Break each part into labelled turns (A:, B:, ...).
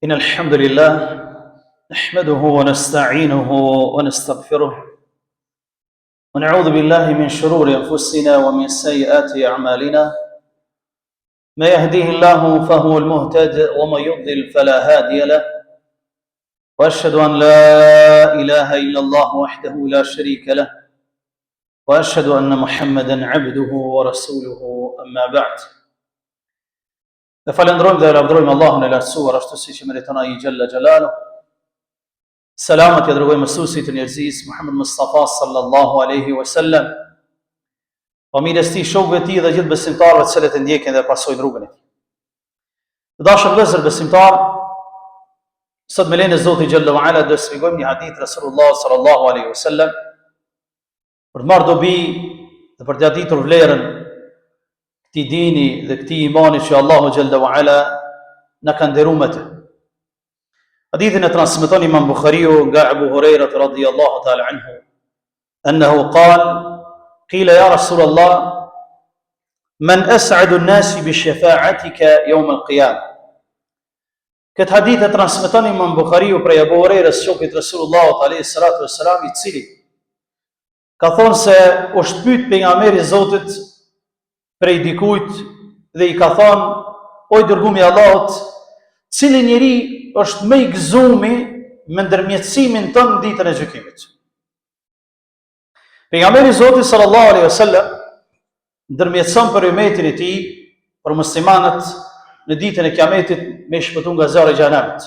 A: إن الحمد لله نحمده ونستعينه ونستغفره ونعوذ بالله من شرور أنفسنا ومن سيئات أعمالنا ما يهديه الله فهو المهتد ومن يضلل فلا هادي له وأشهد أن لا إله إلا الله وحده لا شريك له وأشهد أن محمدا عبده ورسوله أما بعد. Dhe falendrojmë dhe lavdrojmë Allahun e lartësuar ashtu siç e meriton ai xhalla xhalalu. Selamat ja dërgojmë mësuesit të njerëzisë Muhammed Mustafa sallallahu alaihi wasallam. Familjes tij, shokëve të tij dhe gjithë besimtarëve të cilët e ndjekin dhe pasojnë rrugën e tij. Të dashur vëllezër besimtar, sot me lejen e Zotit xhalla wala do të shpjegojmë një hadith Rasulullah sallallahu alaihi wasallam për të marrë dobi dhe për të ditur vlerën këti dini dhe këti imani që Allahu Gjalla wa Ala në ka nderuar me të. Hadithin e transmeton Imam Bukhariu nga Abu Huraira radhiyallahu ta'ala anhu annahu qala qila ya Rasulullah man as'adu an-nas bi shafa'atika yawm al-qiyamah. Këtë hadith e transmeton Imam Bukhariu prej Abu Hurairas, shokit Rasulullah alayhi salatu wassalam, i cili ka thonë se u shpyt pejgamberi i Zotit prej dikujt dhe i ka thonë: o i dërgumi Allahut, cili njeri është më i gëzuar me ndërmjetësimin tënd në ditën e gjykimit? Pejgamberi i Zotit sallallahu alaihi wasallam ndërmjetëson për umetin e tij, për muslimanët në ditën e Kiametit me shpëtuar nga zjarri i xhenemit.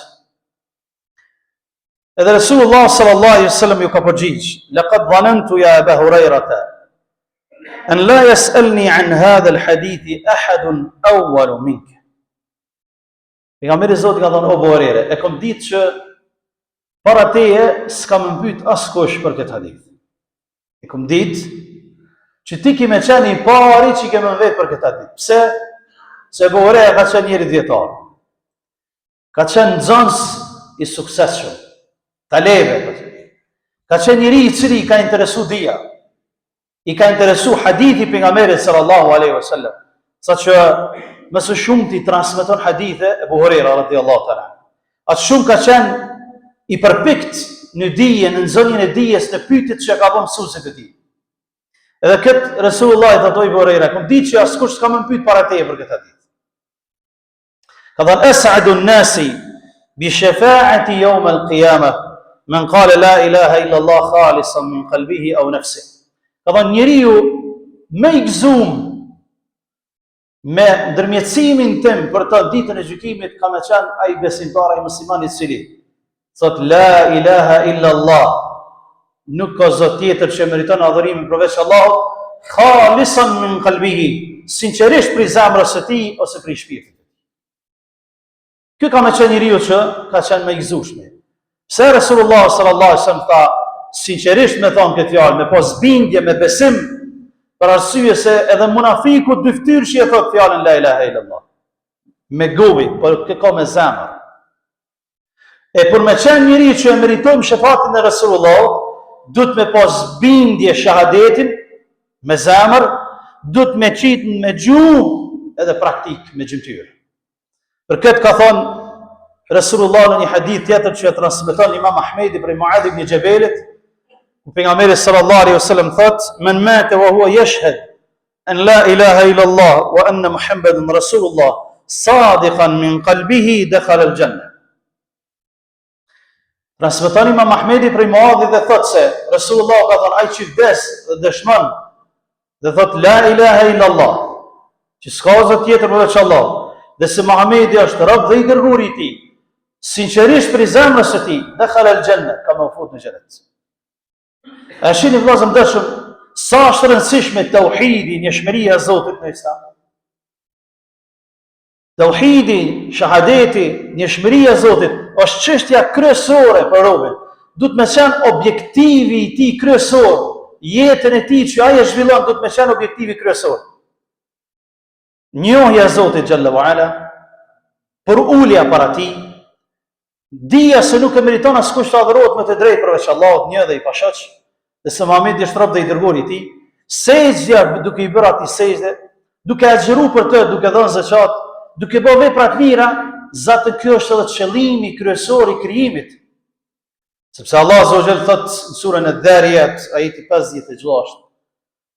A: Edhe Rasulullah sallallahu alaihi wasallam ju ka përgjigj: laqad dhanantu ya Aba Hurairata أن لا يسألني عن هذا الحديث أحد أول منك. Pejgamberi i Zotit ka thënë: o Abu Huraira, e kam ditë që para teje s'ka më pyet askush për këtë hadith. E kam ditë që ti ke më qenë i pari që ke më vetë për këtë hadith. Pse? Se Abu Huraira ka qenë njëri dietar. Ka qenë nxënës i suksesshëm, talebe. Ka qenë njëri i cili ka interesuar dia. I ka interesu hadithi pejgamberit sallallahu alaihi wasallam, saqë më së shumti transmeton hadithe Abu Huraira radhiyallahu ta'ala. Atë shumë ka qenë i përpikt në dije, në nxënjen e dijes, në pyetjet që ka bën mësuesit e tij. Edhe këtë Resulullah i thotoi Abu Huraira: "Kum ditë që askush s'ka më pyet para teje për këtë hadith." Ka thënë: "As'adu an-nasi bi shafa'ati yawm al-qiyamah man qala la ilaha illa Allah khalisan min qalbihi aw nafsihi." Ka thënë: njeriu më i gëzuar me ndërmjetësimin tim për të ditën e gjykimit ka më qenë ai besimtar, ai musliman i cili thot la ilaha illa Allah, nuk ka zot tjetër që meriton adhurimin përveç Allahut, khalisan min qalbihi, sinqerisht prej zemrës së tij ose prej shpirtit. Ky ka më qenë njeriu që ka qenë më i gëzuar. Pse Resulullah sallallahu alaihi wasallam tha sinqerisht me thonë këtë fjalë, me pas bindje, me besim, për arsye se edhe munafiku dyftyrshi e thot fjalën la ilaha illallah me govi, por kë ka me zemër. E për me qenë njëri që e meritojmë shefatin e Resulullah, duhet me pas bindje shahadetin me zemër, duhet me qitë me gjuhë edhe praktik me gjymtyr. Për këtë ka thonë Resulullah në një hadith tjetër që e transmeton Imam Ahmedi prej Muadh ibn Jabalit, pejgamberi sallallahu alaihi wasallam thot: "Men mata wa huwa yashhad an la ilaha illa Allah wa anna Muhammadan rasulullah sadiqan min qalbihi dakhala al-jannah." Transmeton Imam Ahmedi prej Muadhit dhe thot se Rasulullah ka thënë: ai që vdes dhe dëshmon dhe thot la ilaha illa Allah, që s'ka zot tjetër përveç Allah, dhe se Muhamedi është rob dhe i dërguari i tij, sinqerisht për zemrës së tij, dakhala al-jannah, ka më fut në xhenet. A shihni vëllezër dashur, sa është rëndësishme tauhidi, njohëria e Zotit në Islam. Tauhidi, shahadeti, njohëria e Zotit është çështja kryesore për robën. Duhet të qenë objektivi i tij kryesor, jetën e tij që ai e zhvillon duhet të qenë objektivi kryesor. Njohja e Zotit xhalla wa ala, për ulja para tij, dija se nuk e meriton askush të adhurohet me të drejtë përveç Allahut, një dhe i pashoq, dhe se Muhamedi është rob dhe i dërguari i tij, sejdja duke i bërë atij sejdë, duke agjëruar për të, duke dhënë zakat, duke bërë vepra të mira, zatë kjo është edhe qëllimi kryesor i krijimit. Sepse Allah Azza wa Jall thot në surën Adh-Dhariyat, ajeti 56,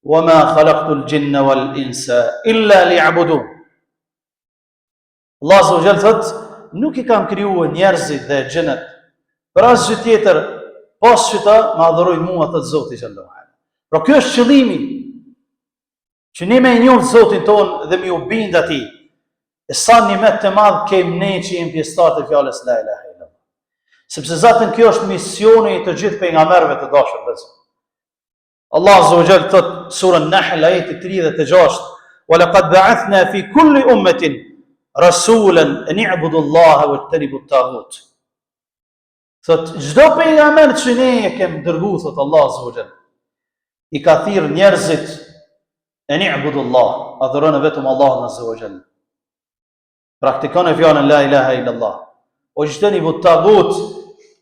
A: "Wama khalaqtul jinna wal insa illa liya'budun." Allah Azza wa Jall thot, nuk I kam krijuar njerëzit dhe xhenat për asgjë tjetër, pas që ta më adhurojnë mua, thot Zoti xhallahu ala. Pra ky është qëllimi, që ne me njohë Zotin ton dhe me u bind atij. E sa nimet të madh kem ne që jemi pjesëtar të fjalës la ilaha illallah. Sepse zatën kjo është misioni I të gjithë pejgamberëve të dashur vëllezër. Allah Azza wa Jall thot surën Nahl ajeti 36, "Wa laqad ba'athna fi kulli ummatin rasulan an i'budu Allaha wajtanibu at-taghut." Thot çdo pejgamber që ne e kem dërguar, thot Allah Azza wa Jall, I ka thirr njerëzit an i'budu Allah, adhuroni vetëm Allahun Azza wa Jall. Praktikoni fjalën la ilaha illallah. O wajtanibu at-taghut,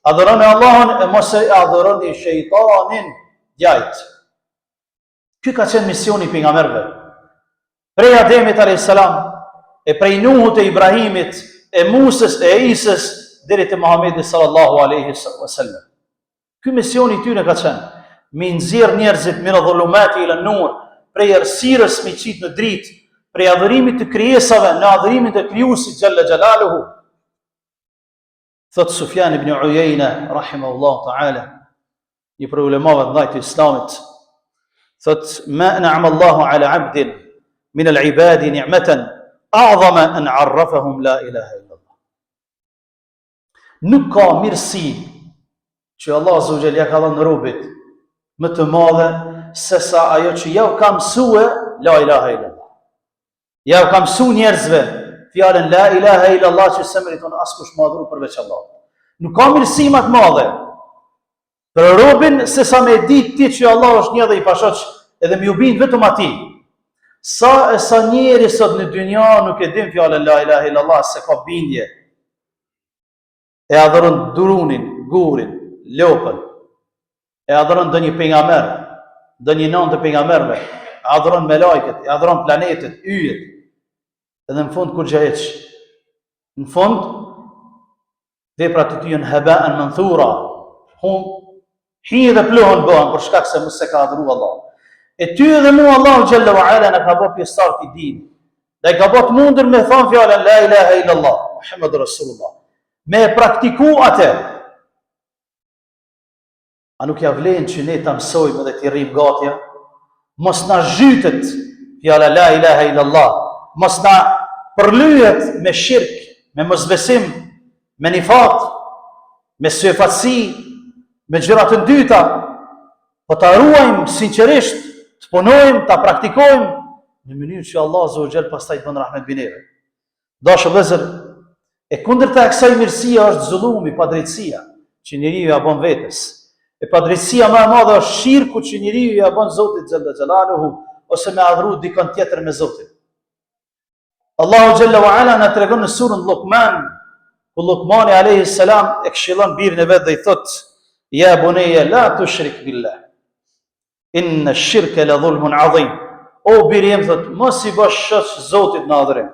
A: adhuroni Allahun e mos e adhuroni shejtanin djajt. Ky ka qenë misioni I pejgamberëve. Prej Ademit alayhis salam, e prej Nuhut e Ibrahimit, e Musës e Isës deri te Muhamedi sallallahu alaihi wasallam. Ky misioni I tyre ka qenë me nxjerr njerëzit min dhulumati ila nur, prej errësirës me qit në dritë, prej adhurimit të krijesave në adhurimin të krijuesit xhalla xhalaluhu. Thot Sufjan ibn Uyayna rahimahullah taala, I prej ulemave të ndaj të Islamit, thot ma an'ama Allahu ala 'abdin min al-'ibadi ni'matan a'zama an 'arrafahum la ilaha illallah. Nuk ka mirësi që Allah Azza wa Jall ja ka dhënë robit më të madhe se sa ajo që ja u ka mësue la ilaha illallah. Ja u ka mësu njerëzve fjalën la ilaha illallah që se meriton askush më adhuru përveç Allah. Nuk ka mirësi më të madhe për robin se sa me ditë ti që Allah është një dhe I pashoq edhe me u bind vetëm atij. Sa njeri sot në dynja nuk e din fjalën la ilaha illallah, se ka bindje. E adhuron durunin, gurin, lopën. E adhuron ndonjë pejgamber, ndonjë nan të pejgamberëve, e adhuron me lajket, e adhuron planetet, yjet. Edhe në fund kur gjaheq. Në fund veprat e tyre janë haba'an manthura. Hi dhe plohen bëhen për shkak se mos se ka adhuru Allah. E ty edhe mu Allahu xhalla wa ala na ka bë pjesëtar të din. Dhe ka bë të mundur me thon fjalën la ilaha illallah Muhammadur Rasulullah. Me praktiku atë. A nuk ja vlen që ne ta mësojmë dhe të rrim gatja? Mos na zhytet fjala la ilaha illallah, mos na përlyhet me shirk, me mosbesim, me nifaq, me syfatsi, me gjëra të dyta, po ta ruajmë sinqerisht, të punojmë, ta praktikojmë në mënyrë që Allah Azza wa Jall pastaj të bën rahmet mbi neve. Dashur vëllezër, e kundërta e kësaj mirësia është zullumi, padrejtësia që njeriu ja bën vetes. E padrejtësia më e madhe është shirku që njeriu ja bën Zotit xhalla xhalaluhu ose me adhuru dikon tjetër me Zotin. Allahu xhalla wa ala na tregon në surën Luqman, ku Luqmani alayhi salam e këshillon birin e vet dhe I thotë: "Ya bunayya la tushrik billah. Inna ash-shirka la dhulmun 'azim." O biri im, thot, mos I bësh shoq Zotit në adhurim.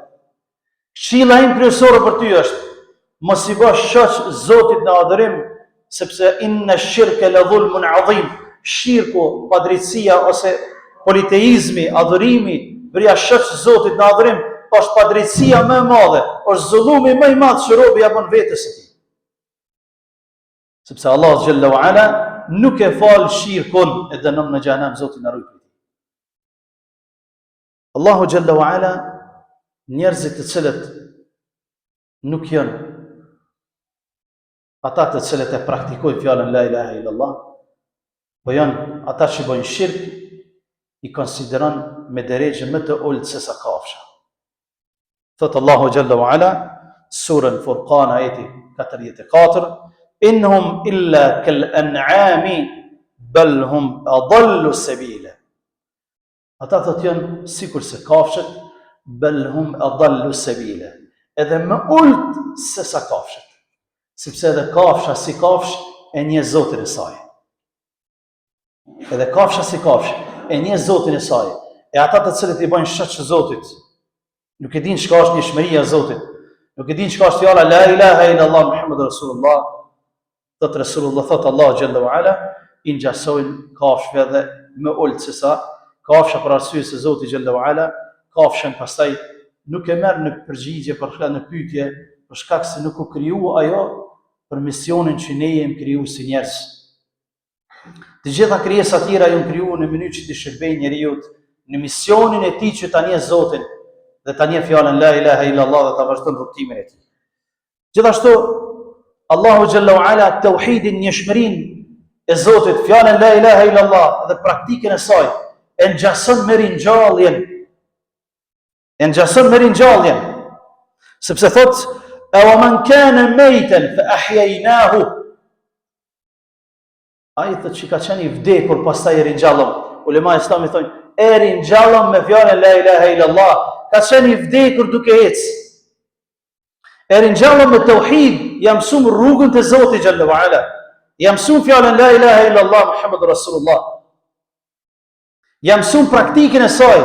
A: Këshilla im kryesore për ty është, mos I bësh shoq Zotit në adhurim, sepse inna ash-shirka la dhulmun 'azim. Shirku, padrejtësia ose politeizmi, adhurimi, bërja shoq Zotit në adhurim, është padrejtësia më e madhe, është zullumi më I madh që robi ja bën vetes së tij. Sepse Allah xhalla wa ala nuk e fal shirkun e dënon në xhenem, Zoti na ruaj. Allahu xhalla wa ala njerëzit të cilët nuk janë ata të cilët e praktikojnë fjalën la ilaha illallah, po janë ata që bëjnë shirk, I konsideron me derejë më të ulët se sa kafsha. Thot Allahu xhalla wa ala surën Furqan ajeti 44: "Innhum illa kal an'ami bal hum adallu sabila." Ata thot janë sikur se kafshët, bal hum adallu sabila. Edhe më ulët se sa kafshët. Sepse edhe kafsha si kafsh e njeh Zotin e saj. Edhe kafsha si kafsh e njeh Zotin e saj. E ata të cilët I bajnë shoq Zotit, nuk e din çka është njëshmëria e Zotit. Nuk e din çka është fjala la ilaha illallah Muhammadur Rasulullah. Thot Rasulullah, thot Allahu xhalla wa ala, i ngjasojnë kafshëve dhe më ulët se sa kafsha për arsye se Zoti xhalla wa ala kafshën pastaj nuk e merr në përgjigje për shkak në pyetje, për shkak se nuk u krijua ajo për misionin që ne jemi krijuar si njerëz. Të gjitha krijesat tjera janë krijuar në mënyrë që të shërbejnë njeriu në misionin e tij që ta njeh Zotin dhe ta njeh fjalën la ilaha illallah dhe ta vazhdon rrugtimin e tij. Gjithashtu Allahu xhalla wa ala tauhidin, njëshmërinë e Zotit, fjalën la ilaha illallah dhe praktikën e saj e ngjason me ringjalljen. E ngjason me ringjalljen. Sepse thot aw man kana maytan fa ahyaynahu. Ai thot që ka qenë i vdekur pastaj e ringjallëm. Ulema islami thonë e ringjallëm me fjalën la ilaha illallah, ka qenë i vdekur duke ecë. E ringjallëm me tauhid, jam mësuar rrugën te Zoti xhalla wa ala. Jam mësuar fjalën la ilaha illallah Muhammadur Rasulullah. Jam mësuar praktikën e saj.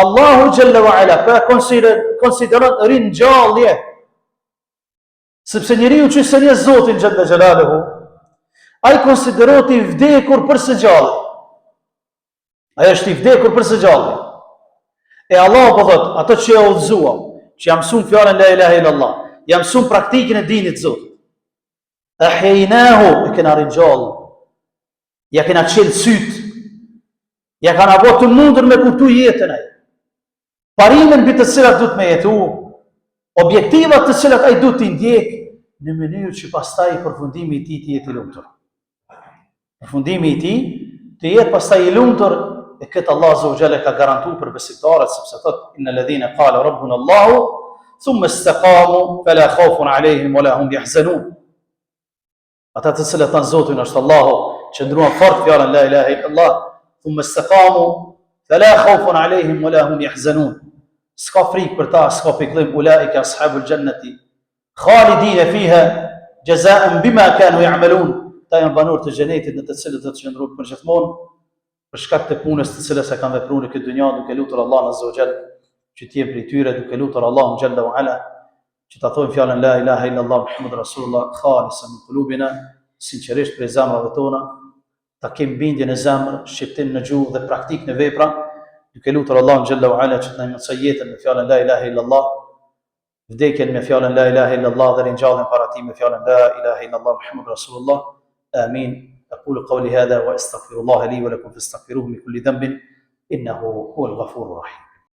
A: Allahu xhalla wa ala pa konsideron ringjallje. Sepse njeriu që se njeh Zotin xhalla xhalaluhu, ai konsiderohet i vdekur për së gjallë. Ai është i vdekur për së gjallë. E Allah po thot, ato që e udhëzuam, që jam mësuar fjalën la ilaha illallah, jam mësuar praktikën e dinit të Zotit. Ahyaynahu, e kena ringjallë. Ja kena qelë syt. Ja kanë bërë të mundur me kuptu jetën ai. Parimin mbi të cilat duhet me jetu, objektivat të cilat ai duhet t'i ndjek, në mënyrë që pastaj përfundimi i tij të jetë i lumtur. Përfundimi i tij të jetë pastaj i lumtur, e këtë Allah azza wa jalla ka garantuar për besimtarët, sepse thot innal ladhina qala rabbuna Allahu thumma istaqamu fala khawfun alayhim wala hum yahzanun. Ata të cilët thanë Zoti është Allahu, qëndruan fort fjalën la ilaha illallah, thumma istaqamu fala khawfun alayhim wala hum yahzanun. S'ka frikë për ta, s'ka pikëllim, ulaika ashabul jannati khalidin fiha jazaan bima kanu ya'malun. Ta janë banorë të xhenetit në të cilët do të qëndrojnë për gjithmonë për shkak të punës të cilës e kanë vepruar në këtë dynjë, duke lutur Allahun azza wa jall që të jenë prej tyre, duke lutur Allahun xhalla wa ala që ta thojmë fjalën la ilaha illallah Muhammadur Rasulullah khalisan min qulubina, sinqerisht prej zemrave tona, ta kemi bindjen e zemrë, shqiptim në gjuhë dhe praktik në vepra, duke lutur Allahun xhalla wa ala që të na mësoj jetën me fjalën la ilaha illallah, vdekjen me fjalën la ilaha illallah dhe ringjalljen para tij me fjalën la ilaha illallah Muhammadur Rasulullah. آمين. أقول قولي هذا وأستغفر الله لي ولكم فاستغفروه من كل ذنب إنه هو الغفور الرحيم.